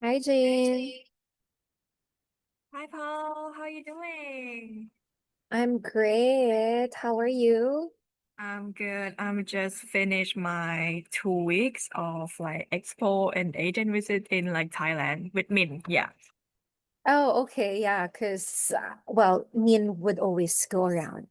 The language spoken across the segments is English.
Hi, Jane. Hi Paul, how are you doing? I'm great. How are you? I'm good. I'm just finished my 2 weeks of like expo and agent visit in like Thailand with Min. Yeah. Oh, okay. Yeah, because well, Min would always go around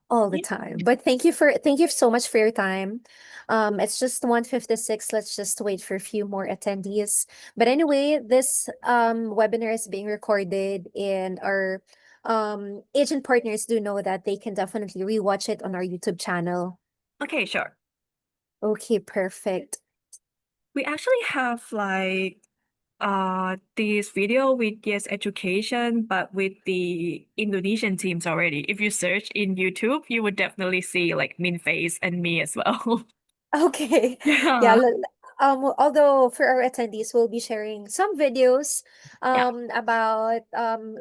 all the Yeah. time. But thank you so much for your time. It's just 1:56. Let's just wait for a few more attendees. But anyway, this webinar is being recorded and our agent partners do know that they can definitely rewatch it on our YouTube channel. Okay, sure. Okay, perfect. We actually have like this video with yes education, but with the Indonesian teams already. If you search in YouTube, you would definitely see like Min face and me as well. Okay. Yeah. Yeah. Although for our attendees, we'll be sharing some videos Yeah. about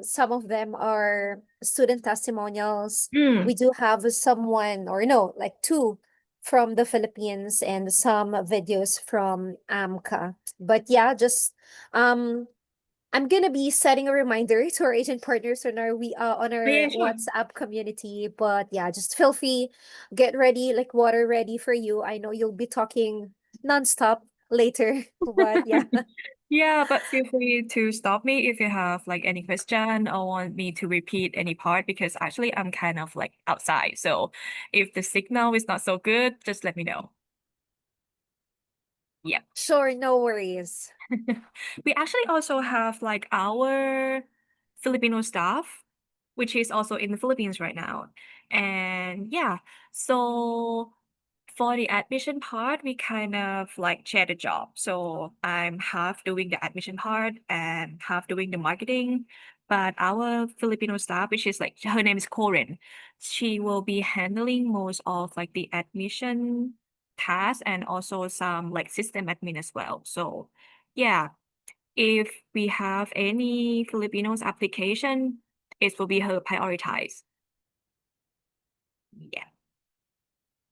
some of them are student testimonials. Mm. We do have someone or no, like two from the Philippines and some videos from AMCA. But yeah, just um I'm gonna be setting a reminder to our agent partners on Yeah, our sure. WhatsApp community. But yeah, just feel free, get ready, like water ready for you. I know you'll be talking nonstop later, but yeah. Yeah, but feel free to stop me if you have like any question or want me to repeat any part because actually I'm kind of like outside. So if the signal is not so good, just let me know. Yeah. Sure, no worries. We actually also have like our Filipino staff, which is also in the Philippines right now. And yeah, so for the admission part, we kind of like share the job. So I'm half doing the admission part and half doing the marketing. But our Filipino staff, which is like her name is Corinne, she will be handling most of like the admission tasks and also some like system admin as well. So yeah, if we have any Filipinos application, it will be her prioritized. Yeah.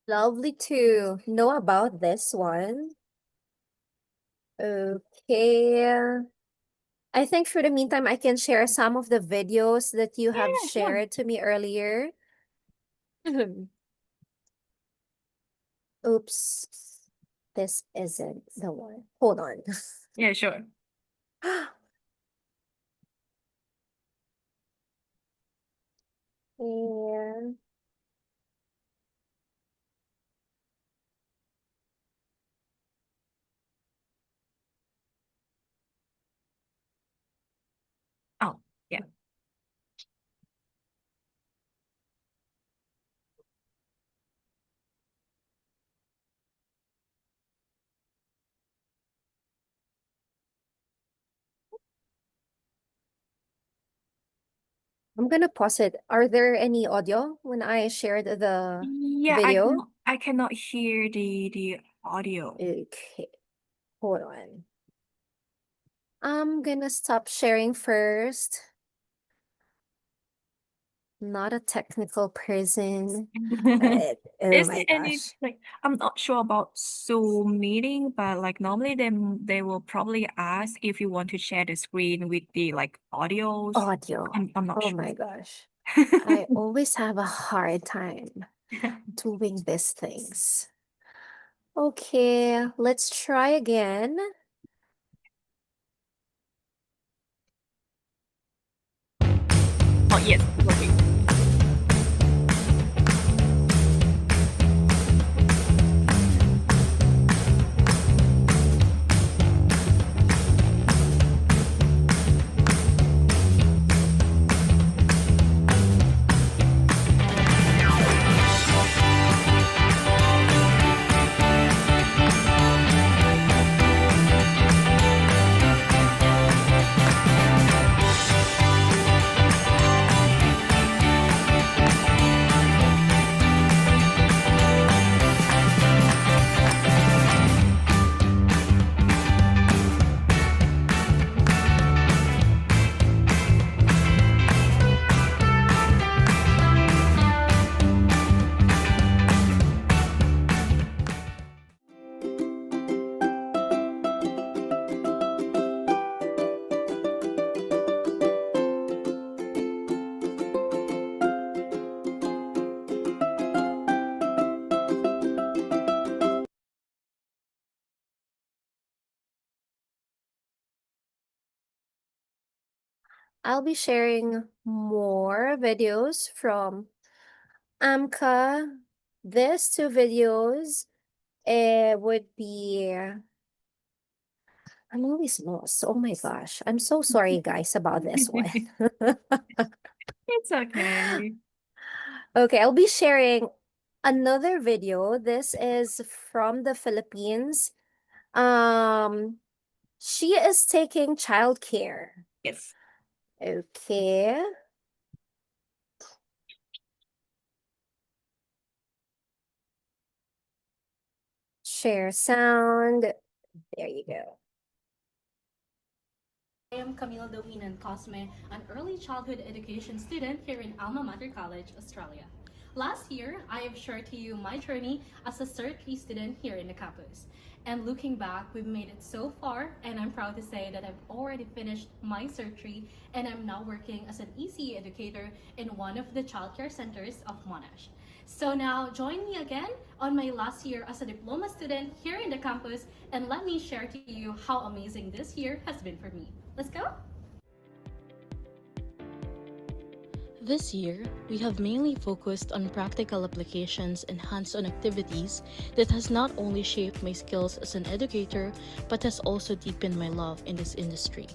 Lovely to know about this one. Okay. I think for the meantime, I can share some of the videos that you have Yeah, sure. shared to me earlier. Oops, this isn't the one. Hold on. Yeah, sure. And Oh, yeah. I'm gonna pause it. Are there any audio when I shared the Yeah, video? I cannot hear the audio. Okay, hold on. I'm gonna stop sharing first. Not a technical person. Oh Is there my any gosh. like I'm not sure about Zoom meeting, but like normally they will probably ask if you want to share the screen with the like audios. Audio. I'm not Oh sure. my gosh. I always have a hard time doing these things. Okay, let's try again. Oh yes, it's working. I'll be sharing more videos from AMCA. These two videos would be I'm always lost. Oh my gosh. I'm so sorry, guys, about this one. It's okay. Okay, I'll be sharing another video. This is from the Philippines. Um, she is taking childcare. Yes. Okay, share sound. There you go. I am Camille Dowinan Cosme, an early childhood education student here in Alma Mater College, Australia. Last year, I have shared to you my journey as a Cert 3 student here in the campus. And looking back, we've made it so far, and I'm proud to say that I've already finished my Cert 3 and I'm now working as an ECE educator in one of the childcare centers of Monash. So now join me again on my last year as a diploma student here in the campus and let me share to you how amazing this year has been for me. Let's go! This year, we have mainly focused on practical applications and hands-on activities that has not only shaped my skills as an educator, but has also deepened my love in this industry.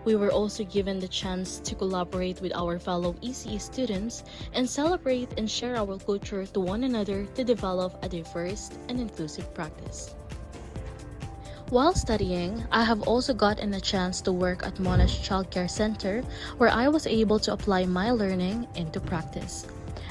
We were also given the chance to collaborate with our fellow ECE students and celebrate and share our culture to one another to develop a diverse and inclusive practice. While studying, I have also gotten a chance to work at Monash Childcare Center where I was able to apply my learning into practice.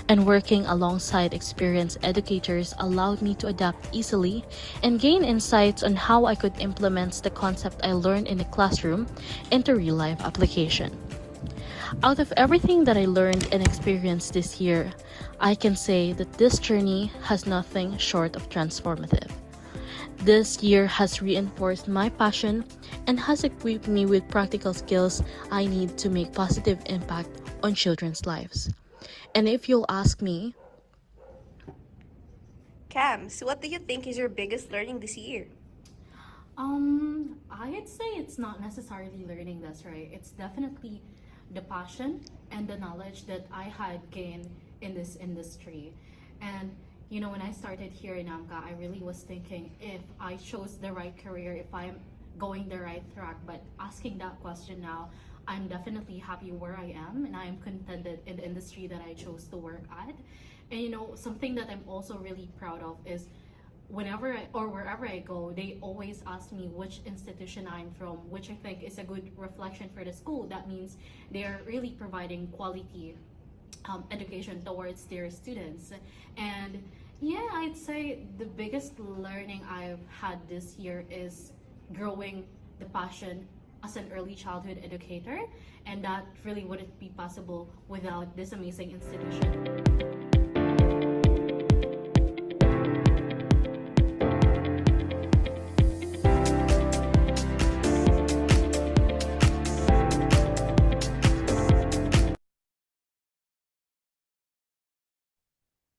And working alongside experienced educators allowed me to adapt easily and gain insights on how I could implement the concept I learned in the classroom into real-life application. Out of everything that I learned and experienced this year, I can say that this journey has nothing short of transformative. This year has reinforced my passion and has equipped me with practical skills I need to make positive impact on children's lives. And if you'll ask me, Cams, what do you think is your biggest learning this year? I'd say it's not necessarily learning this, right? It's definitely the passion and the knowledge that I had gained in this industry. And when I started here in AMCA, I really was thinking if I chose the right career, if I'm going the right track. But asking that question now, I'm definitely happy where I am and I am contented in the industry that I chose to work at. And something that I'm also really proud of is whenever or wherever I go, they always ask me which institution I'm from, which I think is a good reflection for the school. That means they're really providing quality education towards their students. And yeah, I'd say the biggest learning I've had this year is growing the passion as an early childhood educator, and that really wouldn't be possible without this amazing institution.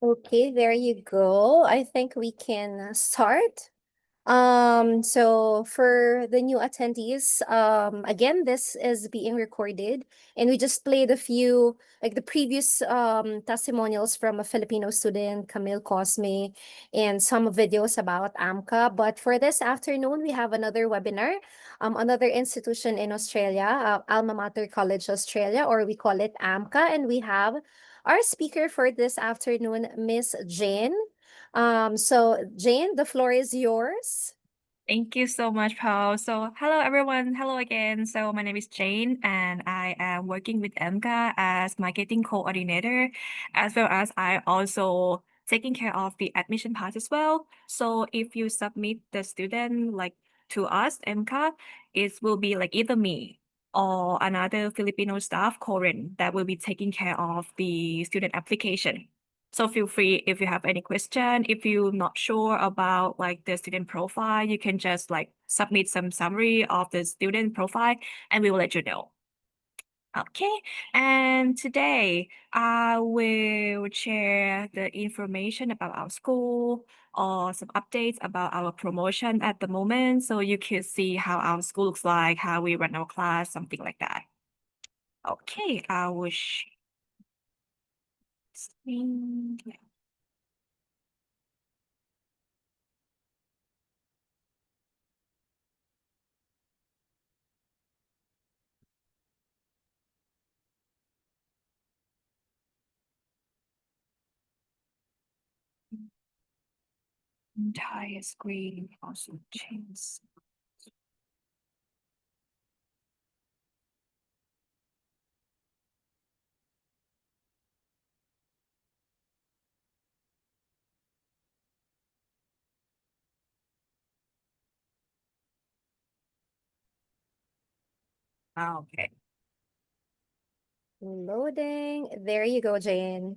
Okay, there you go. I think we can start. So for the new attendees, again, this is being recorded, and we just played a few, like the previous testimonials from a Filipino student, Camille Cosme, and some videos about AMCA. But for this afternoon, we have another webinar, another institution in Australia, Alma Mater College Australia, or we call it AMCA, and we have our speaker for this afternoon, Miss Jane. So Jane, the floor is yours. Thank you so much, Paul. So, hello everyone. Hello again. So, my name is Jane, and I am working with AMCA as marketing coordinator, as well as I also taking care of the admission part as well. So, if you submit the student like to us, AMCA, it will be like either me or another Filipino staff, Korean, that will be taking care of the student application. So feel free if you have any question, if you're not sure about like the student profile, you can just like submit some summary of the student profile and we will let you know. Okay, and today I will share the information about our school or some updates about our promotion at the moment so you can see how our school looks like, how we run our class, something like that. Okay, I will share screen. Yeah. Entire screen also change. Okay. Loading. There you go, Jane.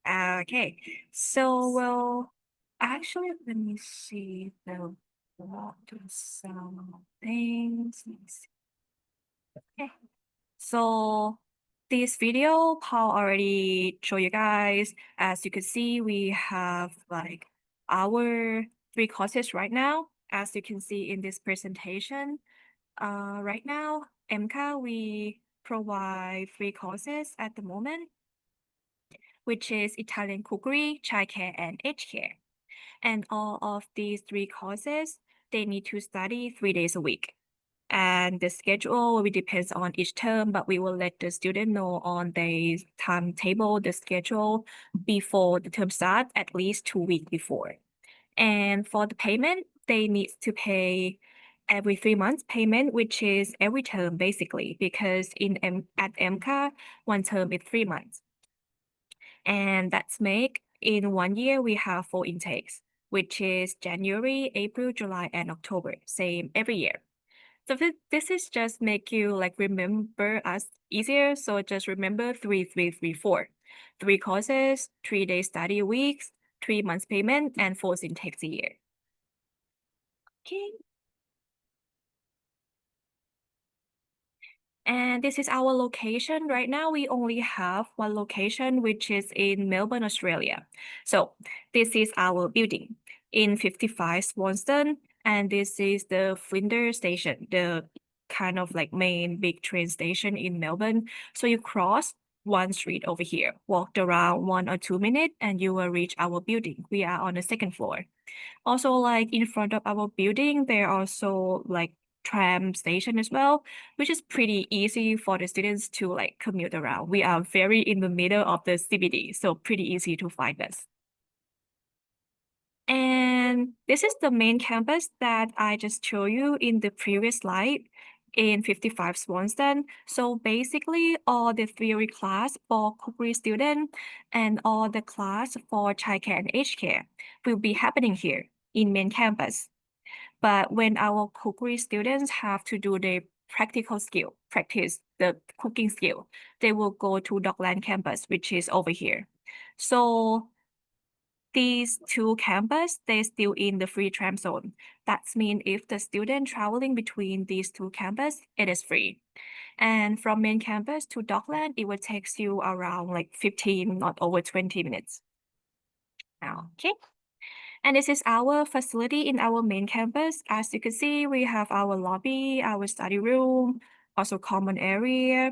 Okay. So, well, actually, let me see the walk to some things. Let me see. Okay. So this video Paul already showed you guys. As you can see, we have like our three courses right now. As you can see in this presentation, right now, AMCA, we provide three courses at the moment, which is Italian cookery, childcare, and aged care. And all of these three courses, they need to study 3 days a week. And the schedule will depends on each term, but we will let the student know on the timetable, the schedule before the term starts, at least 2 weeks before. And for the payment, they need to pay every 3 months payment, which is every term basically, because at MCA, one term is 3 months. And that's make in 1 year, we have 4 intakes, which is January, April, July, and October, same every year. So this is just make you like remember us easier. So just remember 3, 3, 3, 4. 3 courses, 3 day study weeks, 3 months payment, and 4 intakes a year. Okay. And this is our location. Right now, we only have one location, which is in Melbourne, Australia. So this is our building in 55 Swanston, and this is the Flinders station, the kind of like main big train station in Melbourne. So you cross one street over here, walked around 1 or 2 minutes, and you will reach our building. We are on the second floor. Also, like in front of our building, there are also like tram station as well, which is pretty easy for the students to like commute around. We are very in the middle of the CBD, so pretty easy to find us. And this is the main campus that I just showed you in the previous slide in 55 Swanston. So basically all the theory class for cookery student and all the class for childcare and aged care will be happening here in main campus. But when our cookery students have to do the practical skill, practice the cooking skill, they will go to Dockland campus, which is over here. So these two campus, they're still in the free tram zone. That means if the student traveling between these two campus, it is free. And from main campus to Dockland, it will take you around like 15, not over 20 minutes. Okay. And this is our facility in our main campus. As you can see, we have our lobby, our study room, also common area.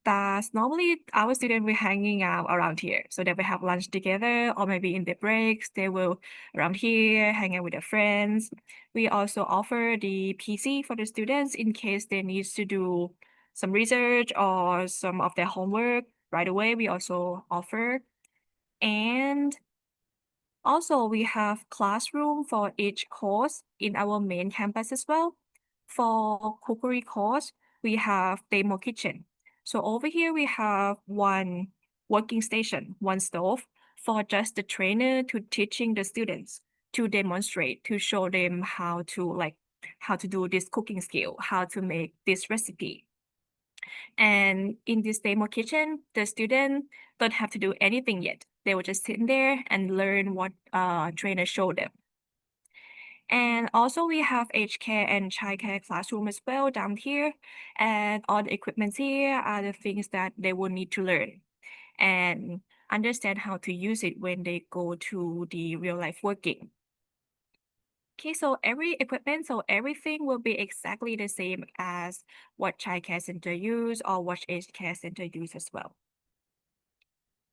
That's normally our students will hanging out around here. So they will have lunch together, or maybe in their breaks, they will around here, hang out with their friends. We also offer the PC for the students in case they need to do some research or some of their homework right away. We also offer. And also, we have classroom for each course in our main campus as well. For cookery course, we have demo kitchen. So over here, we have one working station, one stove for just the trainer to teaching the students to demonstrate, to show them how to do this cooking skill, how to make this recipe. And in this demo kitchen, the student don't have to do anything yet. They will just sit there and learn what trainer showed them. And also we have aged care and childcare classroom as well down here. And all the equipments here are the things that they will need to learn and understand how to use it when they go to the real life working. Okay, so every equipment, so everything will be exactly the same as what Child Care Center use or what Aged Care Center use as well.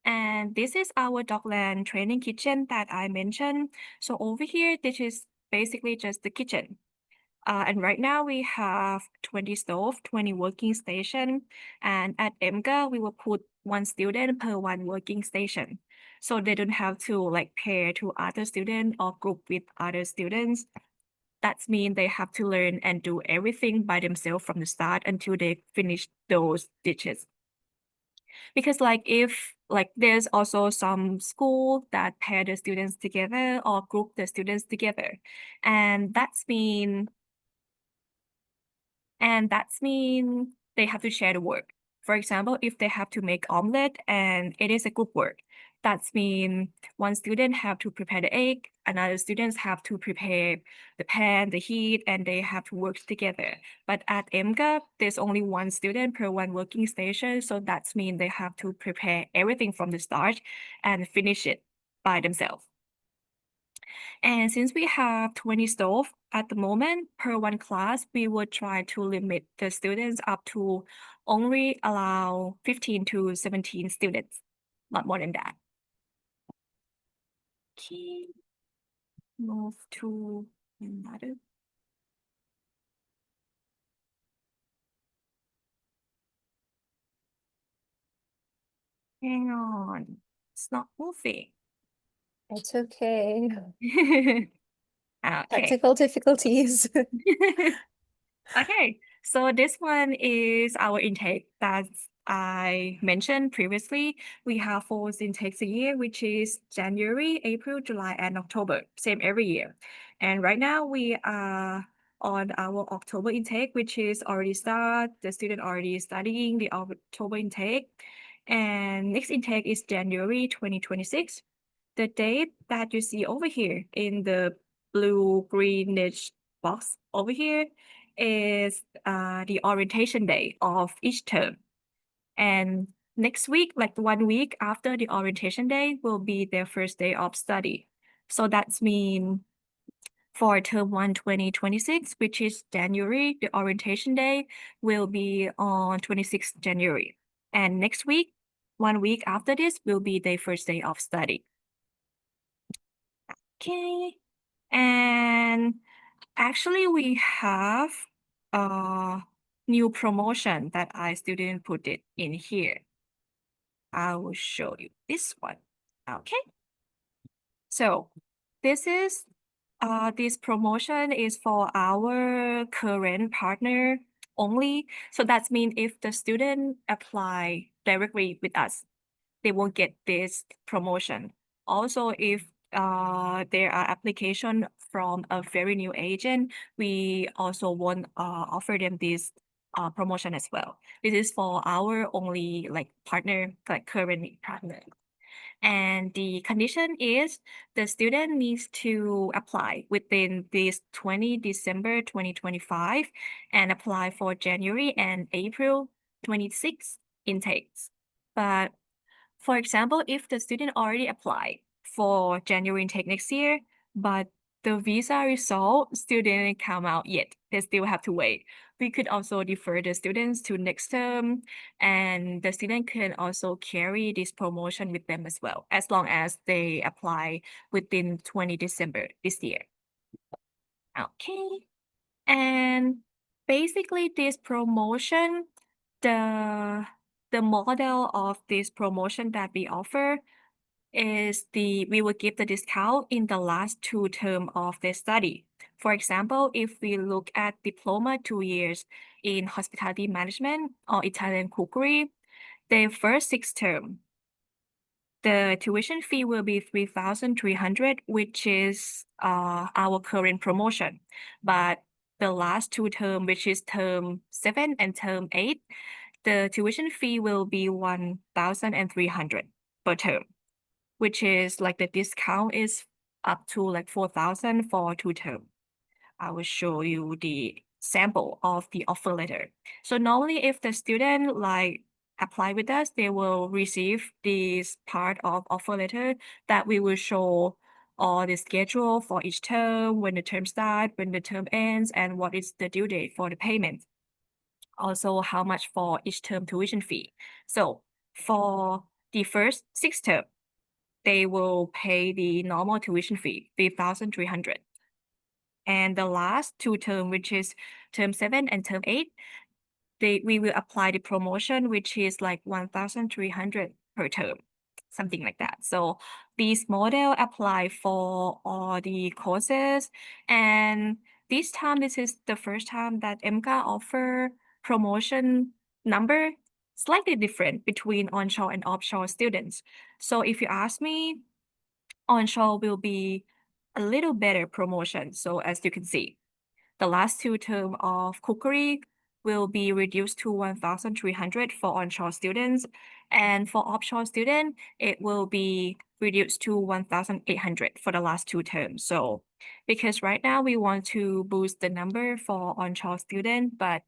And this is our Dogland training kitchen that I mentioned. So over here, this is basically just the kitchen. And right now we have 20 stove, 20 working station. And at AMCA, we will put one student per one working station. So they don't have to like pair to other student or group with other students. That means they have to learn and do everything by themselves from the start until they finish those dishes. Because like if like there's also some school that pair the students together or group the students together. And that's mean they have to share the work. For example, if they have to make omelet and it is a group work, that's mean one student have to prepare the egg, another students have to prepare the pan, the heat, and they have to work together. But at AMCA, there's only one student per one working station, so that's mean they have to prepare everything from the start and finish it by themselves. And since we have 20 staff at the moment per one class, we would try to limit the students up to only allow 15 to 17 students, not more than that. Okay, move to another. Hang on, it's not moving. It's okay. Okay. Technical difficulties. Okay, so this one is our intake that I mentioned previously. We have 4 intakes a year, which is January, April, July, and October, same every year. And right now we are on our October intake, which is already started. The student already studying the October intake. And next intake is January 2026. The date that you see over here in the blue greenish box over here is the orientation day of each term. And next week, like 1 week after the orientation day, will be their first day of study. So that's mean for term 1 2026, which is January, the orientation day will be on 26th January. And next week, 1 week after this, will be their first day of study. Okay. And actually we have a new promotion that I still didn't put it in here. I will show you this one. Okay. So this promotion is for our current partner only. So that means if the student apply directly with us, they won't get this promotion. Also, if there are application from a very new agent, we also won't offer them this promotion as well. This is for our only like partner, like current partner. And the condition is the student needs to apply within this 20 December 2025 and apply for January and April 26 intakes. But for example, if the student already applied for January intake next year, but the visa result still didn't come out yet, they still have to wait. We could also defer the students to next term, and the student can also carry this promotion with them as well, as long as they apply within 20 December this year. Okay. And basically this promotion, the the model of this promotion that we offer is we will give the discount in the last 2 term of the study. For example, if we look at diploma 2 years in hospitality management or Italian cookery, the first 6 term, the tuition fee will be 3,300, which is our current promotion. But the last 2 term, which is term 7 and term 8, the tuition fee will be 1,300 per term, which is like the discount is up to like 4,000 for 2 term. I will show you the sample of the offer letter. So normally if the student like apply with us, they will receive this part of offer letter that we will show all the schedule for each term, when the term starts, when the term ends, and what is the due date for the payment. Also, how much for each term tuition fee. So for the first 6 term, they will pay the normal tuition fee, 3,300. And the last 2 term, which is term 7 and term 8, we will apply the promotion, which is like 1,300 per term, something like that. So this model apply for all the courses. And this time, this is the first time that AMCA offer promotion number slightly different between onshore and offshore students. So if you ask me, onshore will be a little better promotion. So as you can see, the last 2 term of cookery will be reduced to 1,300 for onshore students, and for offshore student, it will be reduced to 1,800 for the last 2 terms. So because right now we want to boost the number for onshore student, but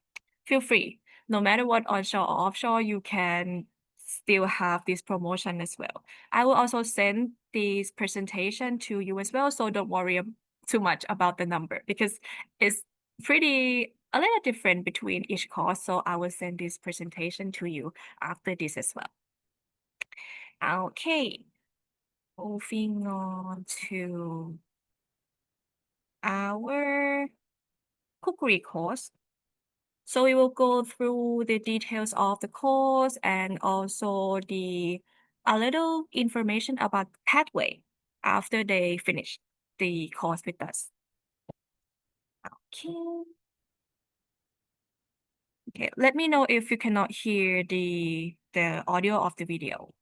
feel free, no matter what onshore or offshore, you can still have this promotion as well. I will also send this presentation to you as well, so don't worry too much about the number because it's pretty a little different between each course. So I will send this presentation to you after this as well. Okay, moving on to our cookery course. So we will go through the details of the course and also a little information about pathway after they finish the course with us. Okay. Okay, let me know if you cannot hear the audio of the video.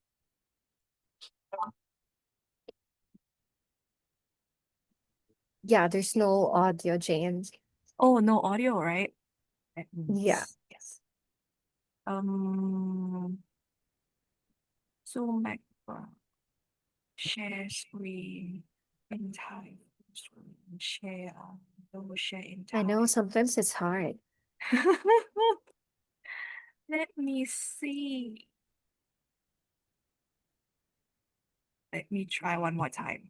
Yeah, there's no audio, James. Oh, no audio, right? Let me Yeah. Yes. Um, Zoom background, share screen, entire screen, share, double share I entire. know sometimes it's hard. Let me see. Let me try one more time.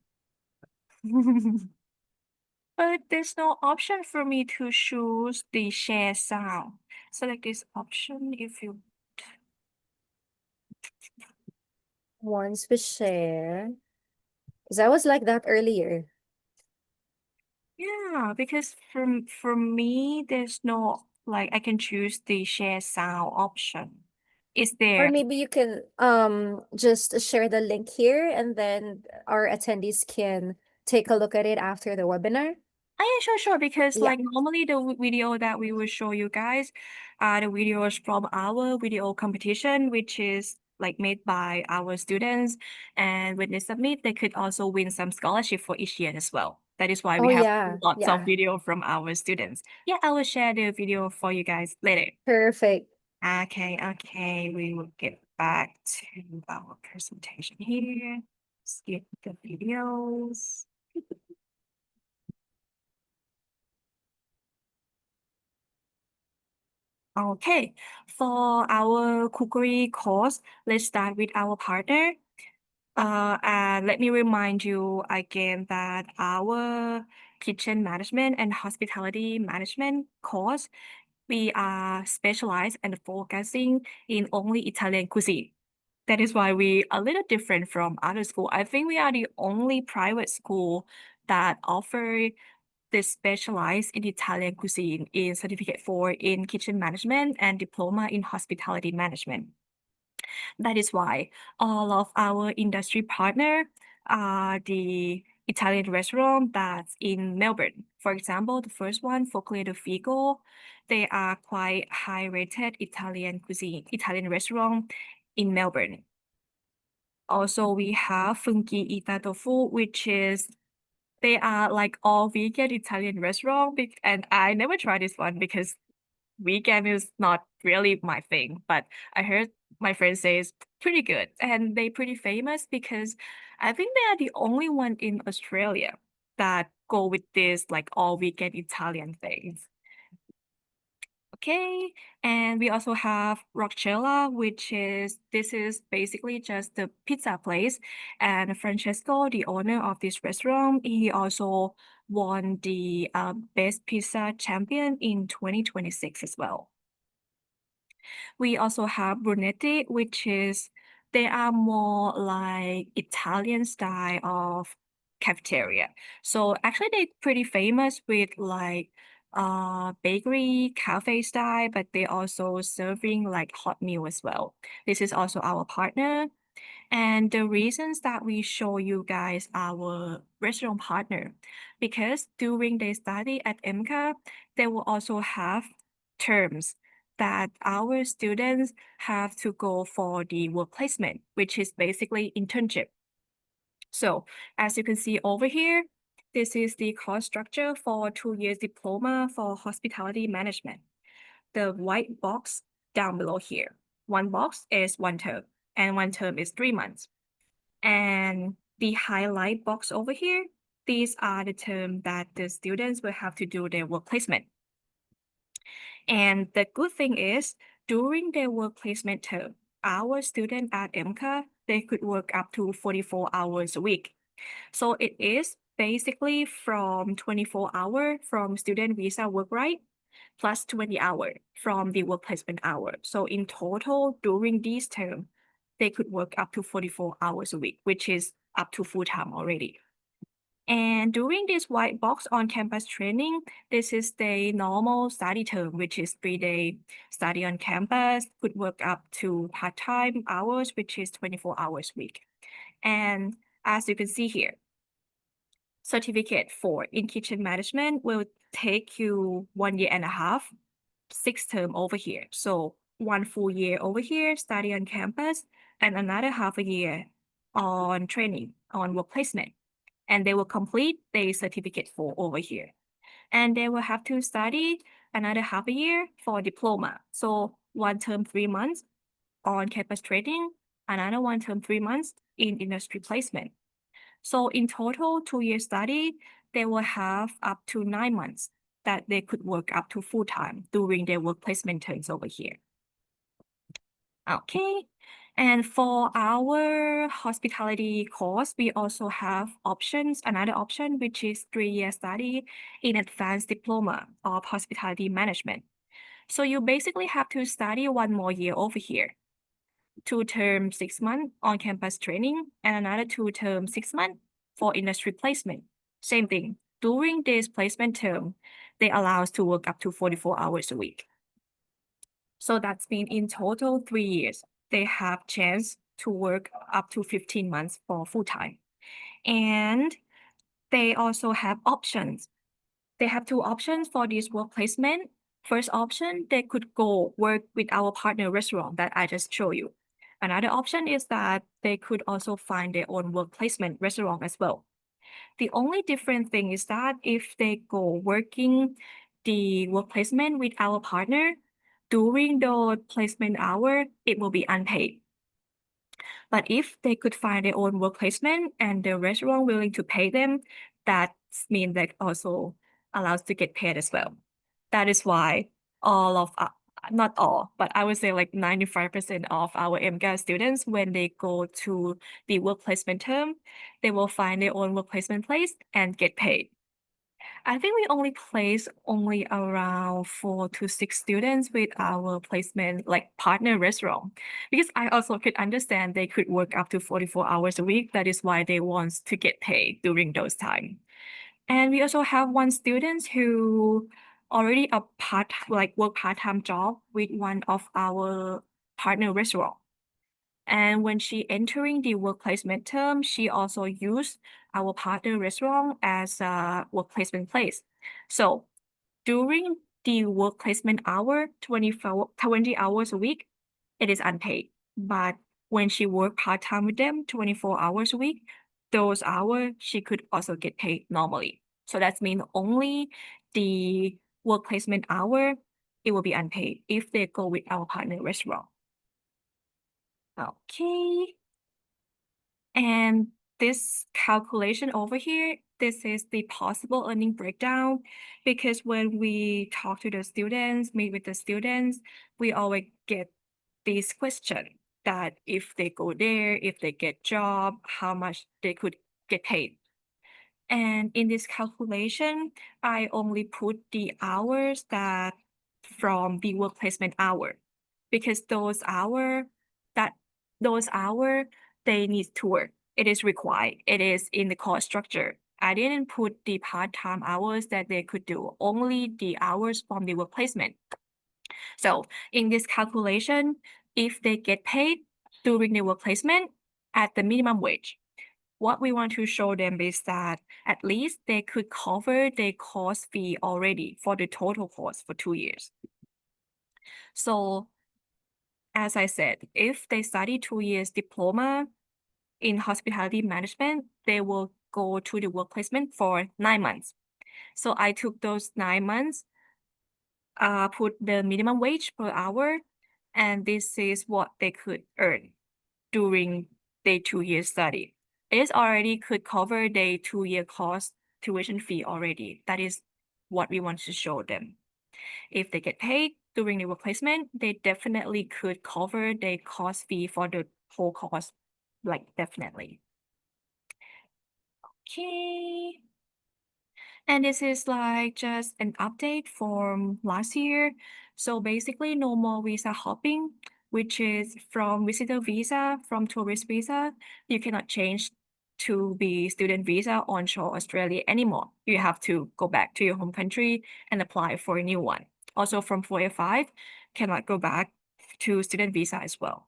But there's no option for me to choose the share sound. Select this option if you. Once we share, because I was like that earlier. Yeah, because for me, there's no like I can choose the share sound option. Is Or there? maybe you can just share the link here and then our attendees can take a look at it after the webinar. Yeah, sure. Because Yeah. like normally the video that we will show you guys are the videos from our video competition, which is like made by our students. And when they submit, they could also win some scholarship for each year as well. That is why Oh we have yeah. lots of Yeah. video from our students. Yeah, I will share the video for you guys later. Perfect. Okay, we will get back to our presentation here. Skip the videos. Okay, for our cookery course, let's start with our partner. And let me remind you again that our kitchen management and hospitality management course, we are specialized and focusing in only Italian cuisine. That is why we are a little different from other school. I think we are the only private school that offer this specialized in Italian cuisine in certificate 4 in kitchen management and diploma in hospitality management. That is why all of our industry partner are the Italian restaurant that's in Melbourne. For example, the first one, Focle de Figo, they are quite high rated Italian cuisine, Italian restaurant in Melbourne. Also, we have Funky Ita Tofu, which is they are like all vegan Italian restaurant, and I never tried this one because vegan is not really my thing. But I heard my friend say it's pretty good, and they pretty famous because I think they are the only one in Australia that go with this like all vegan Italian things. Okay, and we also have Rockchella, this is basically just the pizza place. And Francesco, the owner of this restaurant, he also won the Best Pizza Champion in 2026 as well. We also have Brunetti, they are more like Italian style of cafeteria. So actually they're pretty famous with like bakery cafe style, but they also serving like hot meal as well. This is also our partner. And the reasons that we show you guys our restaurant partner, because during their study at AMCA, they will also have terms that our students have to go for the work placement, which is basically internship. So as you can see over here, this is the course structure for 2 years diploma for hospitality management. The white box down below here. One box is 1 term, and 1 term is 3 months. And the highlight box over here, these are the terms that the students will have to do their work placement. And the good thing is, during their work placement term, our student at AMCA, they could work up to 44 hours a week. So it is basically from 24 hour from student visa work right, plus 20 hour from the work placement hour. So in total, during this term, they could work up to 44 hours a week, which is up to full time already. And during this white box on campus training, this is the normal study term, which is 3 day study on campus, could work up to part-time hours, which is 24 hours a week. And as you can see here, certificate for in kitchen management will take you 1.5 years, 6 term over here. So 1 full year over here, study on campus, and another half a year on training, on work placement. And they will complete their certificate for over here. And they will have to study another half a year for diploma. So 1 term, 3 months on campus training, another 1 term, 3 months in industry placement. So in total, 2 year study, they will have up to 9 months that they could work up to full time during their work placement terms over here. Okay. And for our hospitality course, we also have another option, which is 3 year study in advanced diploma of hospitality management. So you basically have to study 1 more year over here. 2 term, 6 months on campus training, and another 2 term, 6 months for industry placement. Same thing. During this placement term, they allow us to work up to 44 hours a week. So that's been in total 3 years. They have chance to work up to 15 months for full time. And they also have options. They have 2 options for this work placement. First option, they could go work with our partner restaurant that I just showed you. Another option is that they could also find their own work placement restaurant as well. The only different thing is that if they go working the work placement with our partner, during the placement hour, it will be unpaid. But if they could find their own work placement and the restaurant willing to pay them, that means that also allows to get paid as well. That is why all of not all, but I would say like 95% of our AMCA students, when they go to the work placement term, they will find their own work placement place and get paid. I think we only place only around 4 to 6 students with our placement, like partner restaurant, because I also could understand they could work up to 44 hours a week. That is why they want to get paid during those time. And we also have one student who already work part-time job with one of our partner restaurant. And when she entering the work placement term, she also used our partner restaurant as a work placement place. So during the work placement hour, 20 hours a week, it is unpaid. But when she worked part-time with them, 24 hours a week, those hours she could also get paid normally. So that means only the work placement hour, it will be unpaid if they go with our partner restaurant. Okay. And this calculation over here, this is the possible earning breakdown, because when we talk to the students, meet with the students, we always get this question that if they go there, if they get job, how much they could get paid. And in this calculation, I only put the hours that from the work placement hour, because that those hour they need to work. It is required. It is in the cost structure. I didn't put the part-time hours that they could do, only the hours from the work placement. So in this calculation, if they get paid during the work placement at the minimum wage, what we want to show them is that at least they could cover their course fee already for the total course for 2 years. So as I said, if they study 2 years diploma in hospitality management, they will go to the work placement for 9 months. So I took those 9 months, put the minimum wage per hour, and this is what they could earn during their 2 year study. It already could cover their 2 year course tuition fee already. That is what we want to show them. If they get paid during the work placement, they definitely could cover their course fee for the whole course, like definitely. Okay. And this is like just an update from last year. So basically, no more visa hopping, which is from visitor visa, from tourist visa. You cannot change to be student visa onshore Australia anymore. You have to go back to your home country and apply for a new one. Also from 4A5, cannot go back to student visa as well.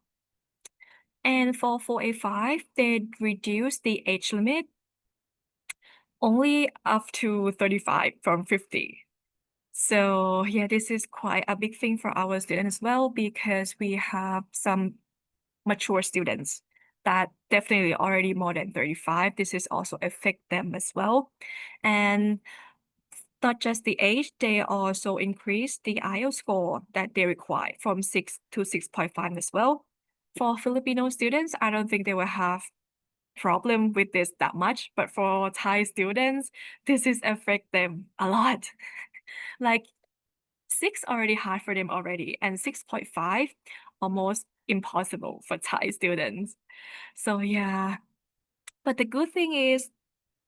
And for 4A5, they reduced the age limit only up to 35 from 50. So yeah, this is quite a big thing for our students as well, because we have some mature students that definitely already more than 35. This is also affect them as well. And not just the age, they also increase the IELTS score that they require from 6 to 6.5 as well. For Filipino students, I don't think they will have problem with this that much, but for Thai students, this is affect them a lot. Like 6 already hard for them already, and 6.5 almost impossible for Thai students. So yeah, but the good thing is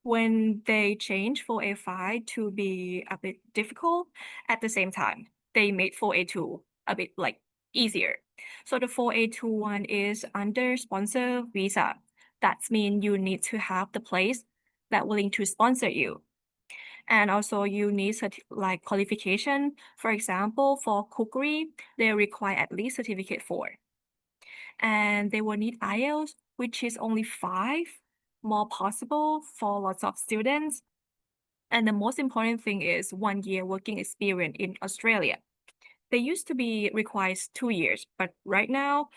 when they change 4A5 to be a bit difficult, at the same time, they made 4A2 a bit like easier. So the 4A2 one is under sponsor visa. That means you need to have the place that willing to sponsor you. And also you need like qualification. For example, for cookery, they require at least certificate 4. And they will need IELTS, which is only 5, more possible for lots of students. And the most important thing is 1 year working experience in Australia. They used to be requires 2 years, but right now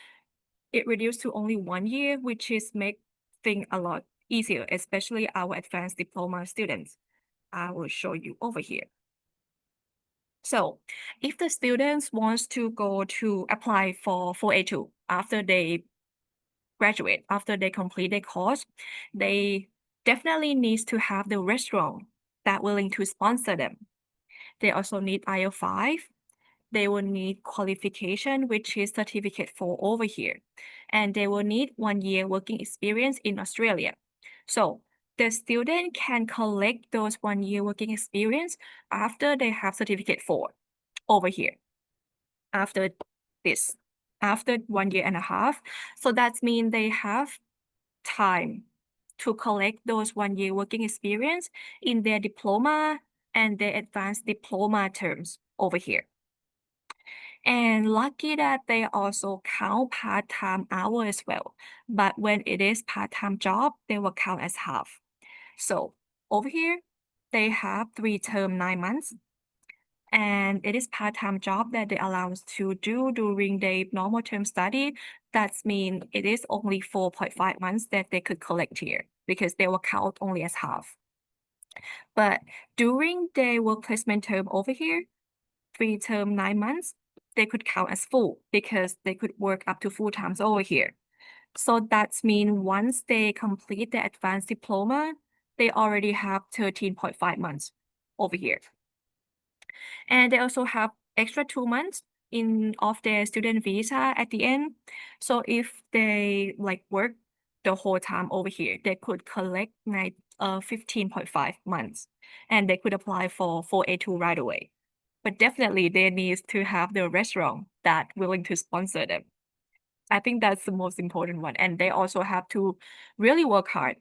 it reduced to only 1 year, which is make things a lot easier, especially our advanced diploma students. I will show you over here. So if the students wants to go to apply for 4A2 after they graduate, after they complete their course, they definitely needs to have the restaurant that willing to sponsor them. They also need IELTS 5. They will need qualification, which is certificate 4 over here. And they will need 1 year working experience in Australia. So the student can collect those 1 year working experience after they have certificate 4 over here. After this, after 1 year and a half. So that means they have time to collect those 1 year working experience in their diploma and their advanced diploma terms over here. And lucky that they also count part-time hour as well. But when it is part-time job, they will count as half. So over here, they have 3 term 9 months. And it is part-time job that they allow us to do during their normal term study. That means it is only 4.5 months that they could collect here, because they will count only as half. But during their work placement term over here, 3 term 9 months, they could count as full, because they could work up to full times over here. So that's mean once they complete the advanced diploma, they already have 13.5 months over here. And they also have extra 2 months in of their student visa at the end. So if they like work the whole time over here, they could collect like 15.5 months and they could apply for 4A2 right away. But definitely they need to have the restaurant that willing to sponsor them. I think that's the most important one. And they also have to really work hard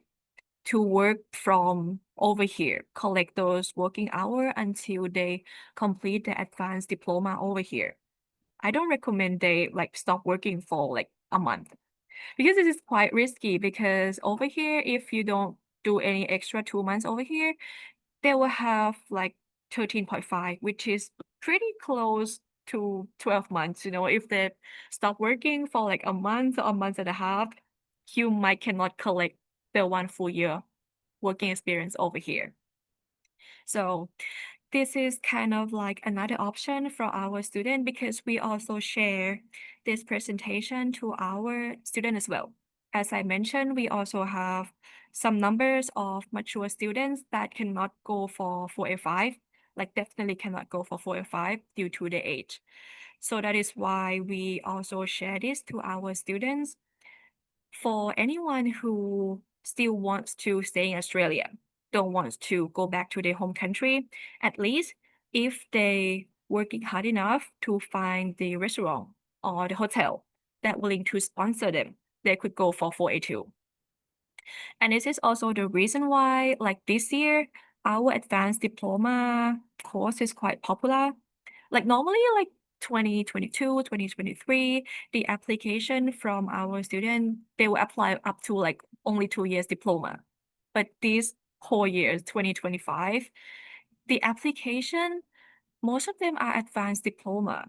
to work from over here, collect those working hour until they complete the advanced diploma over here. I don't recommend they like stop working for like a month because this is quite risky because over here, if you don't do any extra 2 months over here, they will have like 13.5, which is pretty close to 12 months. You know, if they stop working for like a month or a month and a half, you might cannot collect the 1 full year working experience over here. So this is kind of like another option for our student because we also share this presentation to our student as well. As I mentioned, we also have some numbers of mature students that cannot go for 4A5, like definitely cannot go for 4A5 due to the age. So that is why we also share this to our students for anyone who still wants to stay in Australia, don't want to go back to their home country, at least if they working hard enough to find the restaurant or the hotel that willing to sponsor them, they could go for 4A2. And this is also the reason why, like this year, our advanced diploma course is quite popular. Like normally, like 2022, 2023, the application from our student, they will apply up to like only 2 years diploma. But this whole year, 2025, the application, most of them are advanced diploma.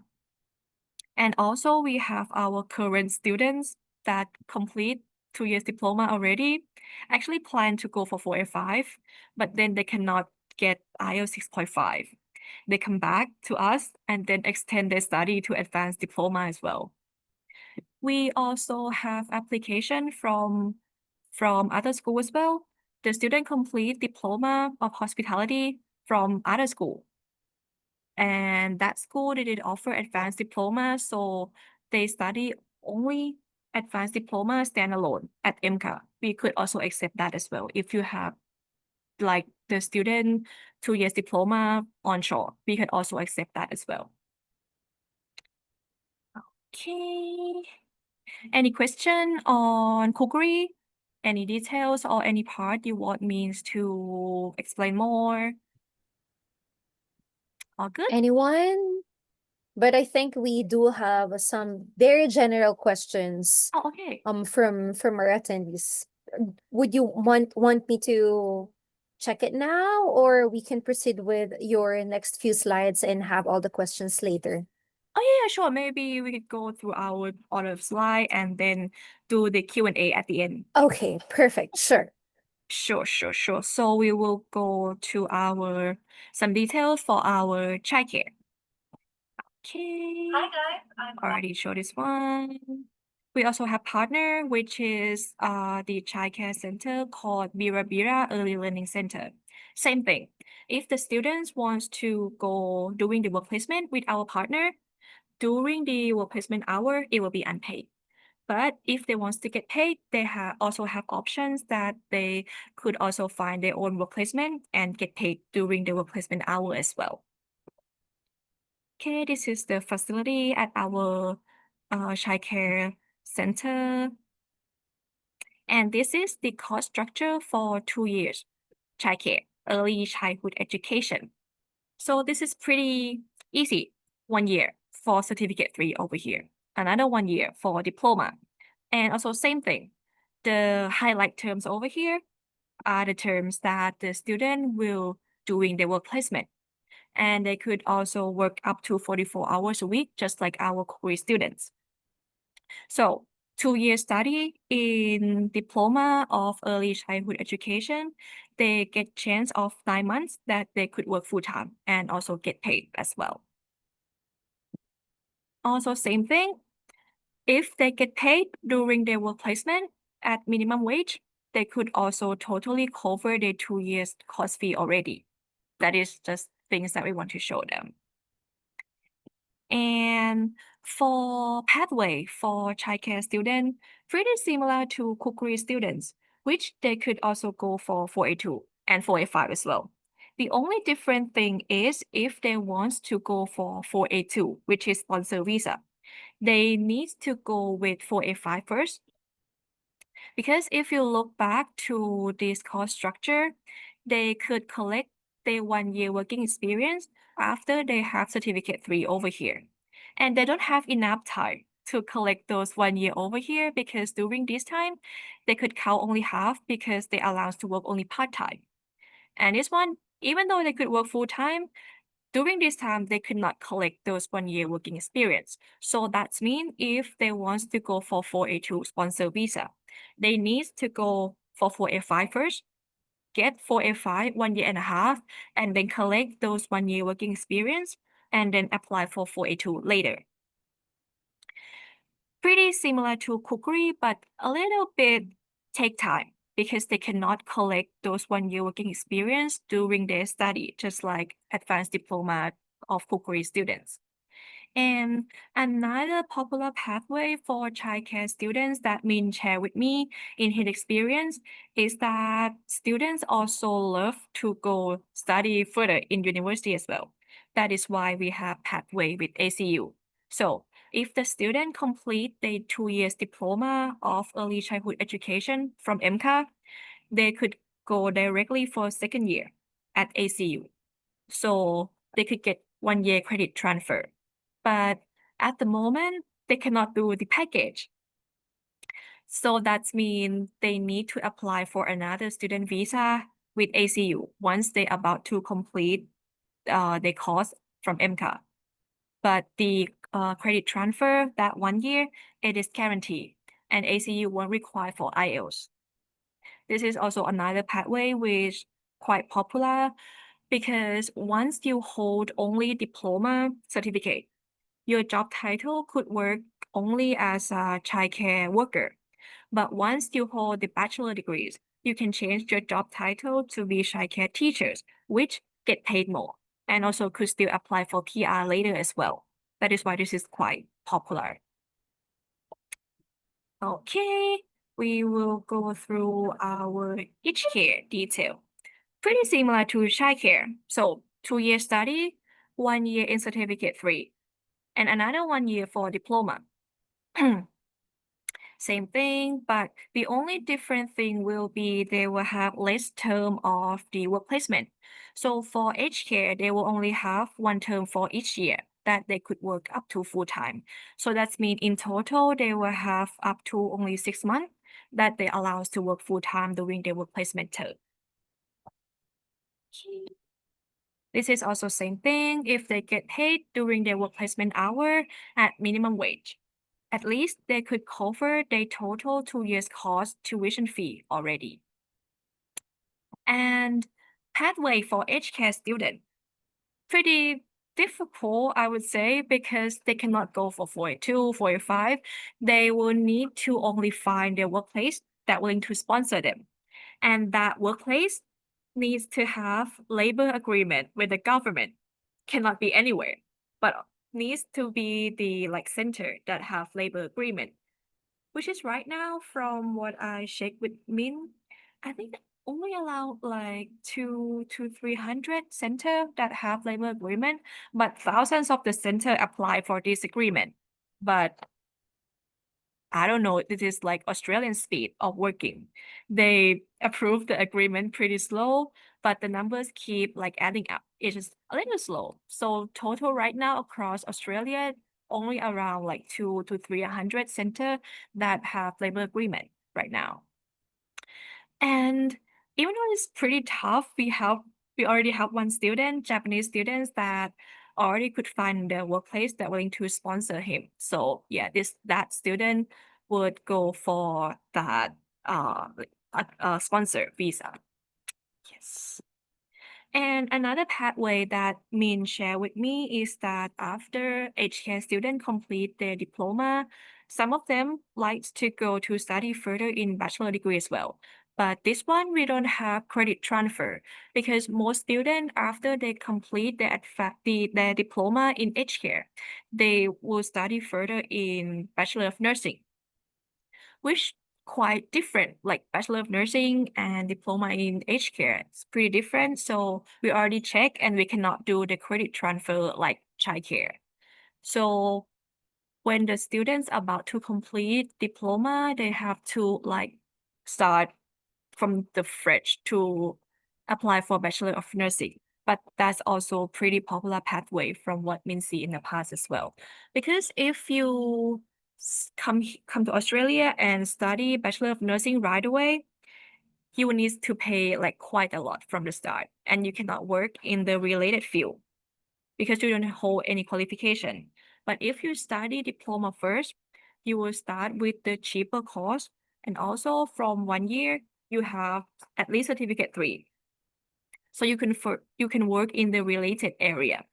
And also we have our current students that complete 2 years diploma already, actually plan to go for 4A5, but then they cannot get IELTS 6.5. They come back to us and then extend their study to advanced diploma as well. We also have application from other school as well. The student complete diploma of hospitality from other school. And that school they did offer advanced diploma, so they study only advanced diploma standalone at AMCA. We could also accept that as well. If you have like the student 2 years diploma onshore, we could also accept that as well. Okay. Any question on cookery? Any details or any part you want me to explain more? All good? Anyone? But I think we do have some very general questions Oh, okay. from our attendees. Would you want me to check it now, or we can proceed with your next few slides and have all the questions later? Oh yeah, sure. Maybe we could go through our order of slide and then do the Q&A at the end. Okay, perfect. Sure. Sure. So we will go to our some details for our childcare. Okay. Hi guys. I'm already showed this one. We also have partner, which is the childcare center called Bira Bira Early Learning Center. Same thing. If the students wants to go doing the work placement with our partner, during the work placement hour, it will be unpaid. But if they want to get paid, they also have options that they could also find their own work placement and get paid during the work placement hour as well. Okay, this is the facility at our childcare center. And this is the cost structure for 2 years childcare, early childhood education. So this is pretty easy. 1 year for certificate 3 over here, another 1 year for diploma. And also same thing. The highlight terms over here are the terms that the student will doing their work placement. And they could also work up to 44 hours a week, just like our career students. So 2 year study in diploma of early childhood education, they get chance of 9 months that they could work full time and also get paid as well. Also same thing, If they get paid during their work placement at minimum wage, they could also totally cover their 2 years course fee already. That is just things that we want to show them. And for pathway for childcare students, pretty similar to cookery students, which they could also go for 482 and 485 as well. The only different thing is if they want to go for 482, which is sponsor visa, they need to go with 485 first. Because if you look back to this course structure, they could collect their 1 year working experience after they have certificate 3 over here. And they don't have enough time to collect those 1 year over here because during this time, they could count only half because they allowed to work only part-time. And this one, even though they could work full-time, during this time, they could not collect those 1 year working experience. So that means if they want to go for 482 sponsor visa, they need to go for 485 first, get 485 1 year and a half, and then collect those 1 year working experience, and then apply for 482 later. Pretty similar to cookery, but a little bit take time because they cannot collect those 1 year working experience during their study, just like advanced diploma of cookery students. And another popular pathway for childcare students that Min shared with me in his experience is that students also love to go study further in university as well. That is why we have pathway with ACU. So if the student complete their 2 years diploma of early childhood education from AMCA, they could go directly for second year at ACU. So they could get 1 year credit transfer. But at the moment, they cannot do the package. So that means they need to apply for another student visa with ACU once they're about to complete their course from MCA. But the credit transfer, that 1 year, it is guaranteed, and ACU won't require for IELTS. This is also another pathway which quite popular because once you hold only diploma certificate, your job title could work only as a childcare worker. But once you hold the bachelor degrees, you can change your job title to be childcare teachers, which get paid more and also could still apply for PR later as well. That is why this is quite popular. Okay, we will go through our each care detail. Pretty similar to childcare. So 2 year study, 1 year in certificate 3, and another 1 year for diploma. Same thing, but the only different thing will be they will have less term of the work placement. So for aged care, they will only have 1 term for each year that they could work up to full time. So that means in total, they will have up to only 6 months that they allow us to work full time during their work placement term. This is also same thing if they get paid during their work placement hour at minimum wage. At least they could cover their total 2 years cost tuition fee already. And pathway for aged care student, pretty difficult, I would say, because they cannot go for 42, 45. They will need to only find their workplace that willing to sponsor them. And that workplace needs to have labor agreement with the government. Cannot be anywhere, but needs to be the center that have labor agreement. Which is right now, from what I checked with Min, I think only allow like 200 to 300 center that have labor agreement, but thousands of the center apply for this agreement. But I don't know, this is like Australian speed of working. They approve the agreement pretty slow, but the numbers keep like adding up. It's just a little slow. So total right now across Australia, only around like 200 to 300 center that have labor agreement right now. And even though it's pretty tough, we already have one student, Japanese students that already could find the workplace that willing to sponsor him. So yeah, that student would go for that sponsor visa. Yes. And another pathway that Min shared with me is that after HK students complete their diploma, some of them likes to go to study further in bachelor degree as well. But this one we don't have credit transfer because most students after they complete their diploma in HK, they will study further in Bachelor of Nursing, which quite different, like Bachelor of Nursing and diploma in aged care. It's pretty different. So we already check and we cannot do the credit transfer like childcare. So when the students about to complete diploma, they have to like start from the fresh to apply for Bachelor of Nursing. But that's also pretty popular pathway from what Min see in the past as well. Because if you come to Australia and study Bachelor of Nursing right away, you will need to pay like quite a lot from the start, and you cannot work in the related field because you don't hold any qualification. But if you study diploma first, you will start with the cheaper course, and also from 1 year, you have at least certificate 3. So you can work in the related area,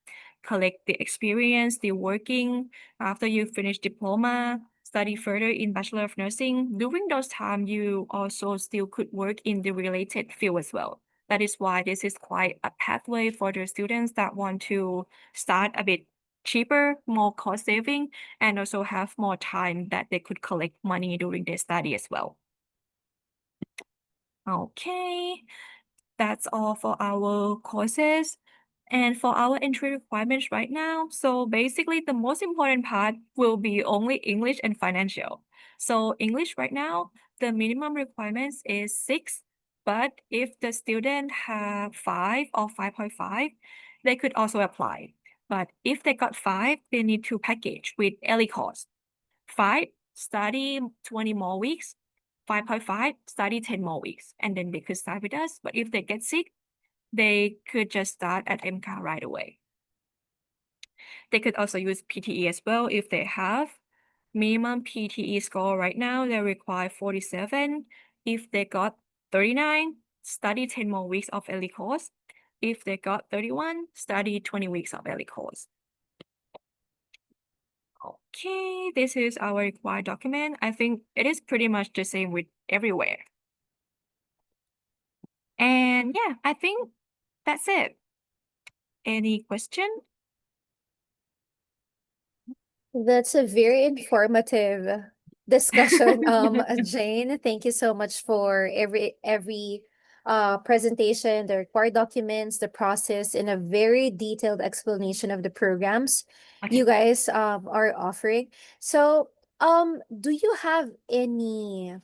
collect the experience, the working after you finish diploma, study further in Bachelor of Nursing. During those time, you also still could work in the related field as well. That is why this is quite a pathway for the students that want to start a bit cheaper, more cost saving, and also have more time that they could collect money during their study as well. Okay, that's all for our courses. And for our entry requirements right now, so basically the most important part will be only English and financial. So English right now, the minimum requirements is 6, but if the student have 5 or 5.5, they could also apply. But if they got 5, they need to package with ELI course. 5, study 20 more weeks. 5.5, study 10 more weeks, and then they could start with us. But if they get sick, they could just start at AMCA right away. They could also use PTE as well if they have. Minimum PTE score right now, they require 47. If they got 39, study 10 more weeks of ELI course. If they got 31, study 20 weeks of ELI course. Okay, this is our required document. I think it is pretty much the same with everywhere. And yeah, I think that's it. Any question? That's a very informative discussion, Jane. Thank you so much for every presentation, the required documents, the process, and a very detailed explanation of the programs you Okay. guys are offering. So, do you have any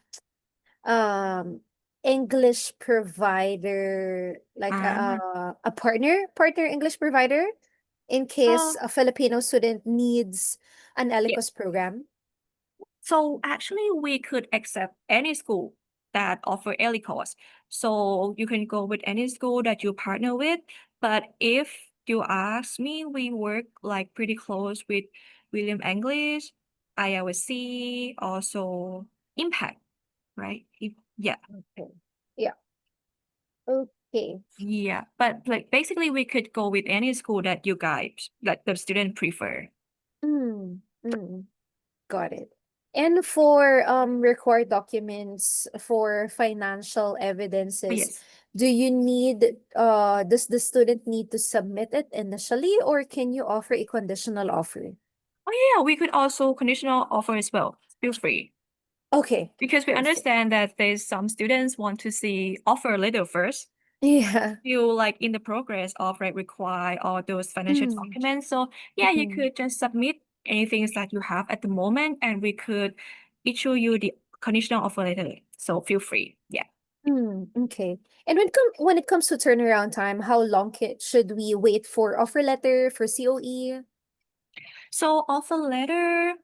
um English provider, like Ah, a partner English provider, in case so a Filipino student needs an yeah. ELICOS program? So actually, we could accept any school that offer early course. So you can go with any school that you partner with. But if you ask me, we work like pretty close with William English, ILC, also Impact, right? Yeah, Okay. Yeah. Okay. yeah. But like basically, we could go with any school that you guys, that the student prefer. Mm, mm, got it. And for required documents for financial evidences, Yes. do you need does the student need to submit it initially, or can you offer a conditional offer? Oh yeah, we could also conditional offer as well. Feel free. Okay, Because we perfect. understand that there's some students want to see offer letter first. Yeah. You like in the progress of like require all those financial Mm, documents. So yeah, you mhm. could just submit anything that you have at the moment and we could issue you the conditional offer letter. So feel free. Yeah. Okay. And when it comes to turnaround time, how long should we wait for offer letter for COE? So offer letter,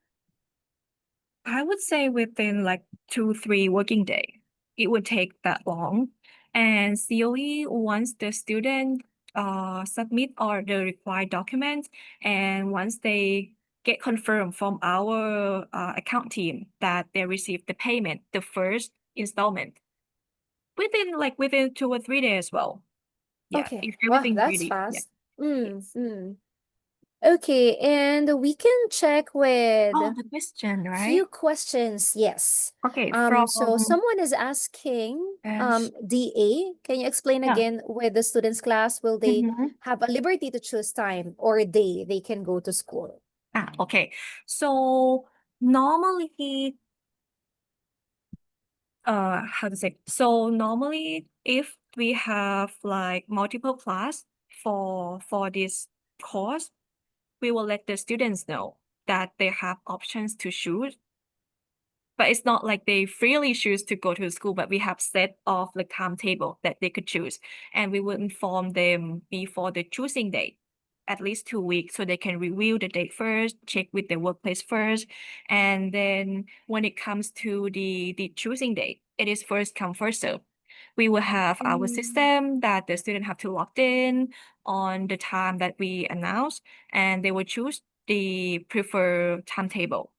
I would say within like 2, 3 working day. It would take that long. And COE, once the student submit all the required documents, and once they get confirmed from our account team that they received the payment, the first installment, within 2 or 3 days as well. Yeah, Okay. if Wow, everything's that's ready. Yeah. fast. Yes. Okay, and we can check with Oh, the question, few right? questions. Yes. Okay, So from someone is asking, S. DA, can you explain Yeah. again with the students class, will they Mm-hmm. have a liberty to choose time or a day they can go to school? Okay. So normally, how to say? So normally, if we have like multiple class for this course, we will let the students know that they have options to choose, but it's not like they freely choose to go to school, but we have set off the timetable that they could choose. And we will inform them before the choosing date, at least 2 weeks, so they can review the date first, check with the workplace first. And then when it comes to the choosing date, it is first come, first serve. We will have our system that the student have to log in on the time that we announce, and they will choose the preferred timetable.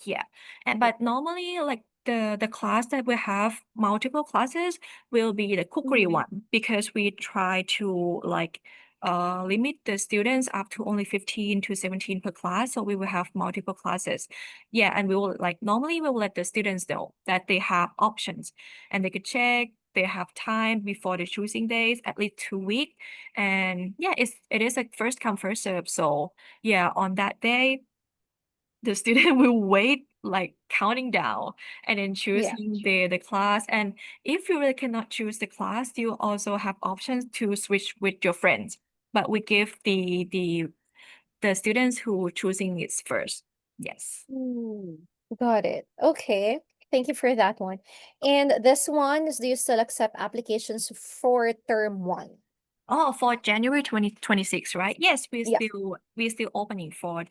Yeah. And but normally like the class that we have multiple classes will be the cookery one, because we try to like limit the students up to only 15 to 17 per class. So we will have multiple classes. Yeah, and we will like normally we will let the students know that they have options and they could check. They have time before the choosing days, at least 2 weeks. And yeah, it is like first come, first serve. So yeah, on that day the student will wait like counting down and then Yeah. choosing the class. And if you really cannot choose the class, you also have options to switch with your friends, but we give the students who choosing it first. Yes. Mm, got it. Okay. Thank you for that one. And this one is, do you still accept applications for term one? Oh, for January 2026, right? Yes, Yeah. we're still opening for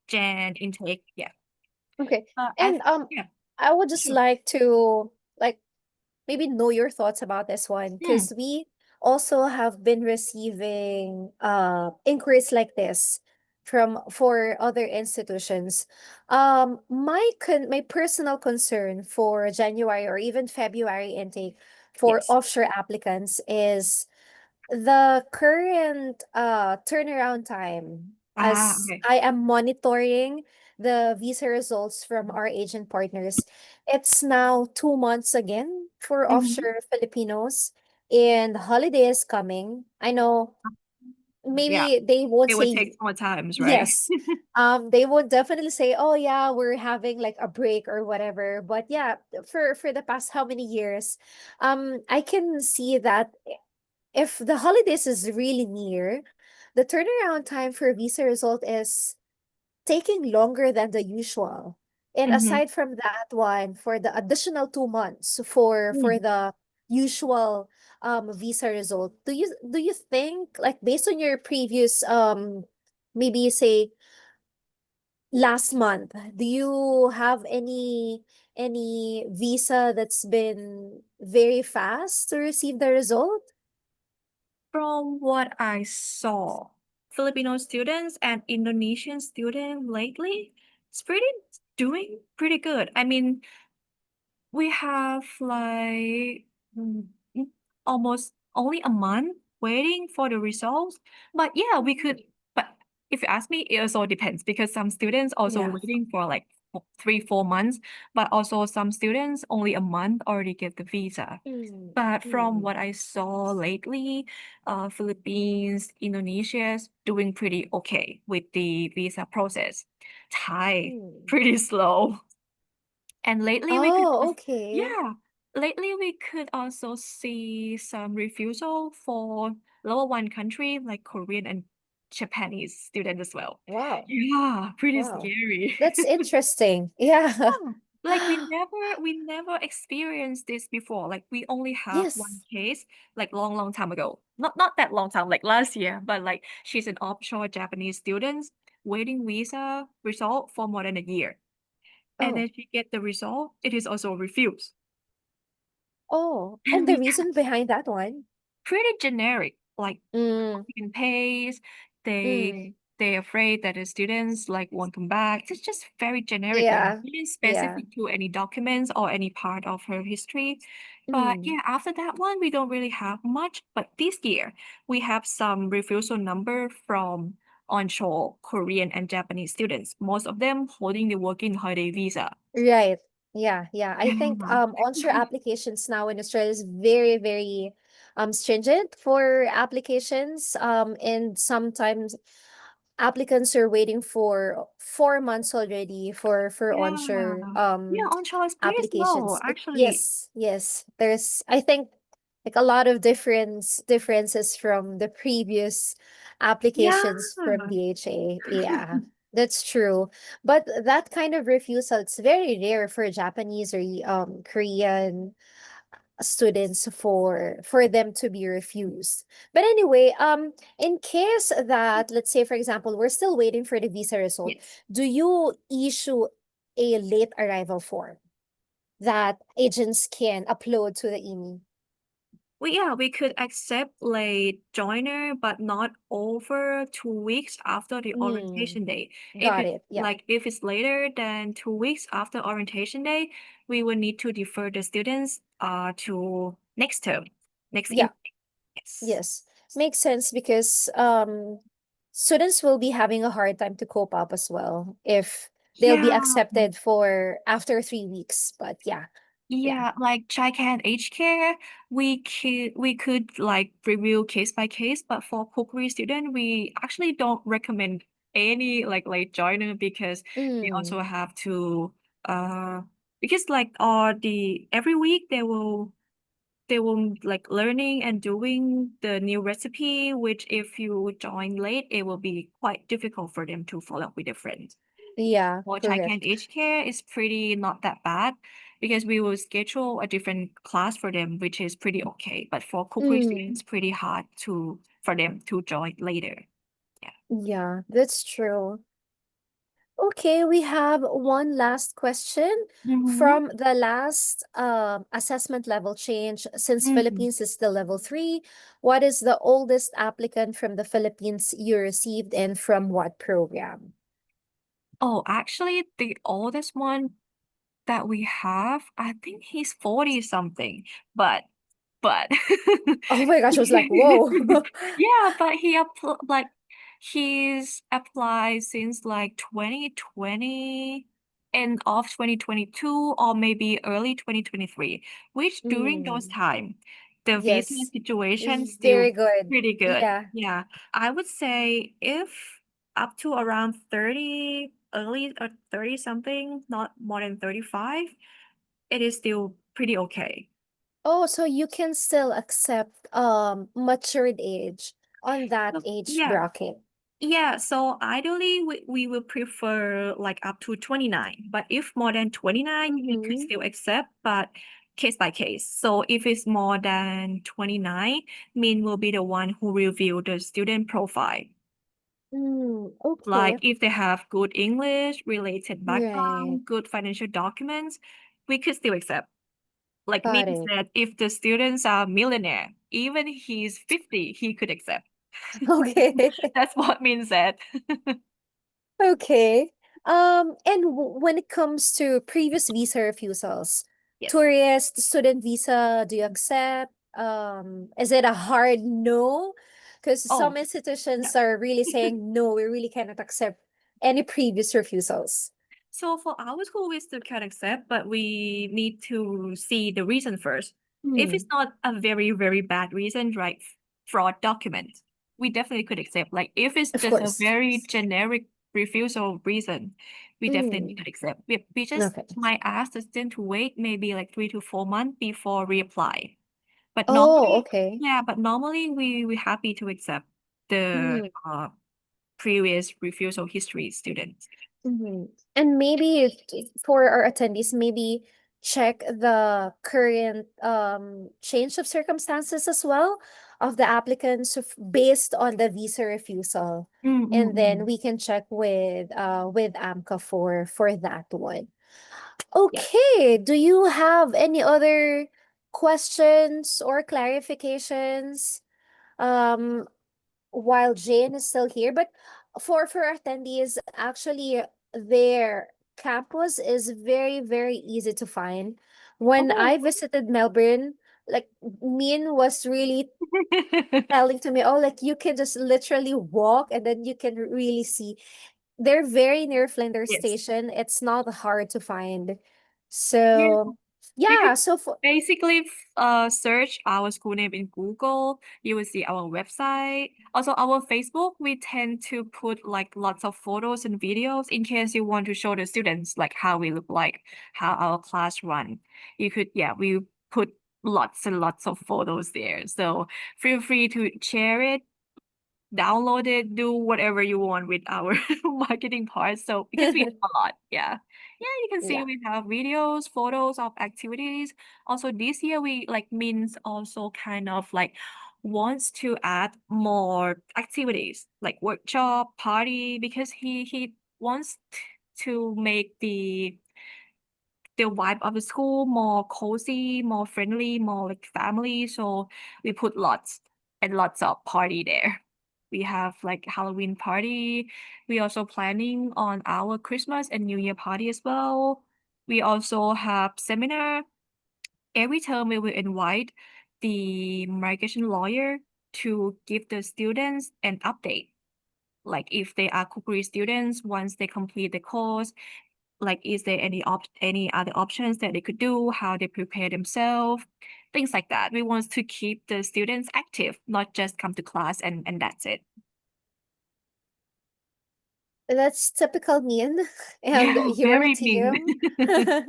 Jan intake. Yeah. Okay. As And yeah, I would just sure. like to like maybe know your thoughts about this one, Hmm. because we also have been receiving inquiries like this from for other institutions. My personal concern for January or even February intake for Yes. offshore applicants is the current turnaround time, as Okay. I am monitoring the visa results from our agent partners. It's now 2 months again for Mhm. offshore Filipinos, and holiday is coming. I know Yeah, maybe they won't it would say take more times, right? yes. They would definitely say, "Oh yeah, we're having like a break or whatever." But yeah, for the past how many years, I can see that if the holidays is really near, the turnaround time for visa result is taking longer than the usual. And Mhm. aside from that one, for the additional 2 months for Mm. the usual visa result, do you think, like, based on your previous maybe say last month, do you have any visa that's been very fast to receive the result? From what I saw, Filipino students and Indonesian students lately, it's pretty doing pretty good. I mean, we have like mm, mm, almost only a month waiting for the results. But yeah, we could. But if you ask me, it also depends, because some students also Yeah. waiting for like 3, 4 months, but also some students only a month already get the visa. Mm, But from mm, what I saw lately, Philippines, Indonesia's doing pretty okay with the visa process. Thai, mm. pretty slow. And lately we could Oh, also, okay. yeah, lately we could also see some refusal for level one country like Korean and Japanese students as well. Wow. Yeah, pretty Wow. scary. That's interesting. Yeah. Yeah, like we never experienced this before. Like we only have one Yes. case like long time ago. Not that long time, like last year, but like she's an offshore Japanese student waiting visa result for more than a year. And Oh. then she get the result, it is also refused. Oh. And And the we have reason behind that one? pretty generic, like Mm, copy and paste. They mm. they're afraid that the students like won't come back. It's just very generic, like Yeah. really Yeah. specific to any documents or any part of her history. But Mm. yeah, after that one, we don't really have much. But this year, we have some refusal number from onshore Korean and Japanese students, most of them holding the working holiday visa. Right. Yeah, yeah. I think Yeah. onshore applications now in Australia is very, very stringent for applications. And sometimes applicants are waiting for 4 months already for Yeah. onshore Yeah, onshore is pretty slow, applications. actually. Yes, yes. There's I think like a lot of differences from the previous Yeah. applications from DHA. Yeah, that's true. But that kind of refusal, it's very rare for Japanese or Korean students for them to be refused. But anyway, in case that, let's say for example, we're still waiting for the visa result, Yes. do you issue a late arrival form that agents can upload to the email? Well, yeah, we could accept late joiner, but not over 2 weeks after the Mm, orientation day. If got it's it. Yeah. like if it's later than 2 weeks after orientation day, we will need to defer the students to next term, next Yeah. intake. Yes. Yes. Makes sense because students will be having a hard time to cope up as well if they'll be Yeah. accepted for after 3 weeks. But yeah. Yeah. Yeah, like childcare and aged care, we could like review case by case, but for cookery student, we actually don't recommend any like late joiner because they Mm, also have to uh because like the every week they will like learning and doing the new recipe, which if you join late, it will be quite difficult for them to follow up with their friends. yeah, For childcare and correct. aged care is pretty not that bad because we will schedule a different class for them, which is pretty okay. But for cookery Mm, students, pretty hard to for them to join later. Yeah. yeah, that's true. Okay, we have one last question Mm-hmm. from the last assessment level change. Since Mm-hmm. Philippines is still level 3, what is the oldest applicant from the Philippines you received and from what program? Oh, actually, the oldest one that we have, I think he's 40 something, but Oh my gosh, I was like, whoa. yeah, but he's applied since like 2020, end of 2022 or maybe early 2023, which during those Mm, time the visa yes, situation still very good. pretty good. Yeah. Yeah, I would say if up to around 30, early or 30 something, not more than 35, it is still pretty okay. Oh, so you can still accept matured age on that So, age yeah. bracket. Yeah, so ideally we will prefer like up to 29, but if more than 29, we could Mm-hmm. still accept, but case by case. So if it's more than 29, Min will be the one who review the student profile. Mm, okay. Like if they have good English, related Right. background, good financial documents, we could still accept. Like Min Got it. said, if the students are millionaire, even he's 50, he could accept. Okay. That's what Min said. Okay. And when it comes to previous visa refusals, Yes. tourist, student visa, do you accept? Is it a hard no? Because some Oh, institutions yeah. are really saying no, we really cannot accept any previous refusals. So for our school, we still can accept, but we need to see the reason first. If it's Hmm. not a very, very bad reason, like fraud document, we definitely could accept. Like if it's Of just a course. very generic refusal reason, we definitely Mm. could accept. We just Okay. might ask the student to wait maybe like 3 to 4 months before reapply. But Oh, normally, okay. yeah, but normally we happy to accept the Mm. previous refusal history students. Mhm. And maybe for our attendees, maybe check the current change of circumstances as well of the applicants based on the visa refusal. And then Mm-mm-mm. we can check with AMCA for that one. Yeah. Okay, do you have any other questions or clarifications? Um, while Jane is still here. But For attendees, actually, their campus is very, very easy to find. When Oh. I visited Melbourne, like Min was really telling to me, oh, like you can just literally walk and then you can really see. They're very near Flinders Yes. Station. It's not hard to find. Yeah. So You could yeah, so for basically search our school name in Google. You will see our website. Also, our Facebook, we tend to put like lots of photos and videos in case you want to show the students like how we look like, how our class run. You could, yeah, we put lots and lots of photos there. So feel free to share it, download it, do whatever you want with our marketing part. So because we have a lot, yeah. Yeah, you can see yeah. we have videos, photos of activities. Also this year we like means also kind of like wants to add more activities like workshop, party, because he wants to make the vibe of the school more cozy, more friendly, more like family. So we put lots and lots of party there. We have like Halloween party. We also planning on our Christmas and New Year party as well. We also have seminar. Every term we will invite the migration lawyer to give the students an update. Like if they are cookery students, once they complete the course, like is there any other options that they could do, how they prepare themselves, things like that. We want to keep the students active, not just come to class and that's it. That's typical Min and Yeah, your very mean. team.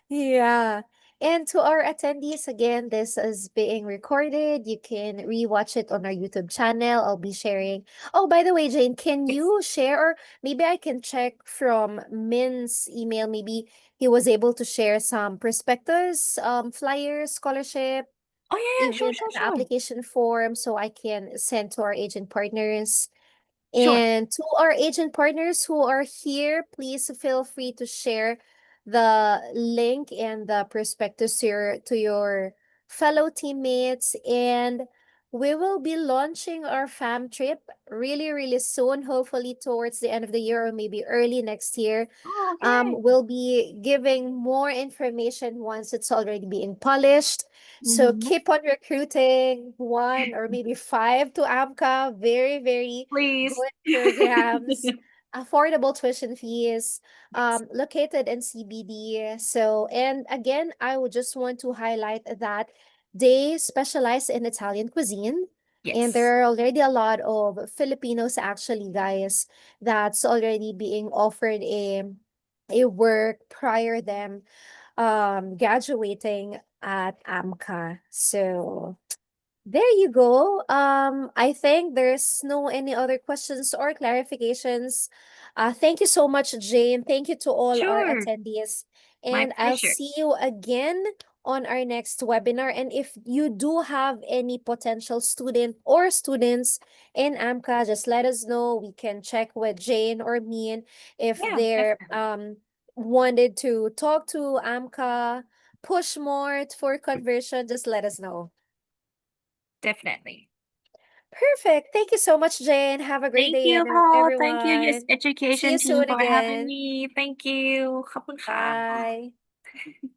Yeah. And to our attendees, again, this is being recorded. You can rewatch it on our YouTube channel. I'll be sharing. Oh, by the way, Jane, can Yes. you share, or maybe I can check from Min's email. Maybe he was able to share some prospectus, flyers, scholarship, Oh yeah, yeah, even sure, sure, an sure. application form, so I can send to our agent partners. Sure. And to our agent partners who are here, please feel free to share the link and the prospectus to your fellow teammates. And we will be launching our fam trip really, really soon, hopefully towards the end of the year or maybe early next year. Oh, okay. We'll be giving more information once it's already being polished. So Mm-hmm. keep on recruiting one or maybe five to AMCA. Very, very Please. good programs, affordable tuition fees, Yes. located in CBD. So, and again, I would just want to highlight that they specialize in Italian cuisine. And Yes. there are already a lot of Filipinos, actually, guys, that's already being offered a work prior them graduating at AMCA. So there you go. I think there's no any other questions or clarifications. Thank you so much, Jane. Thank you to all our Sure. attendees. My And I'll pleasure. see you again on our next webinar. And if you do have any potential student or students in AMCA, just let us know. We can check with Jane or me if Yeah, they're definitely. wanted to talk to AMCA, push more for conversion, just let us know. Definitely. Perfect. Thank you so much, Jane. Have a great Thank day, you, Paul. Thank you, yes, everyone. See education you team soon for having again. me. Thank you. ขอบคุณค่ะ Bye.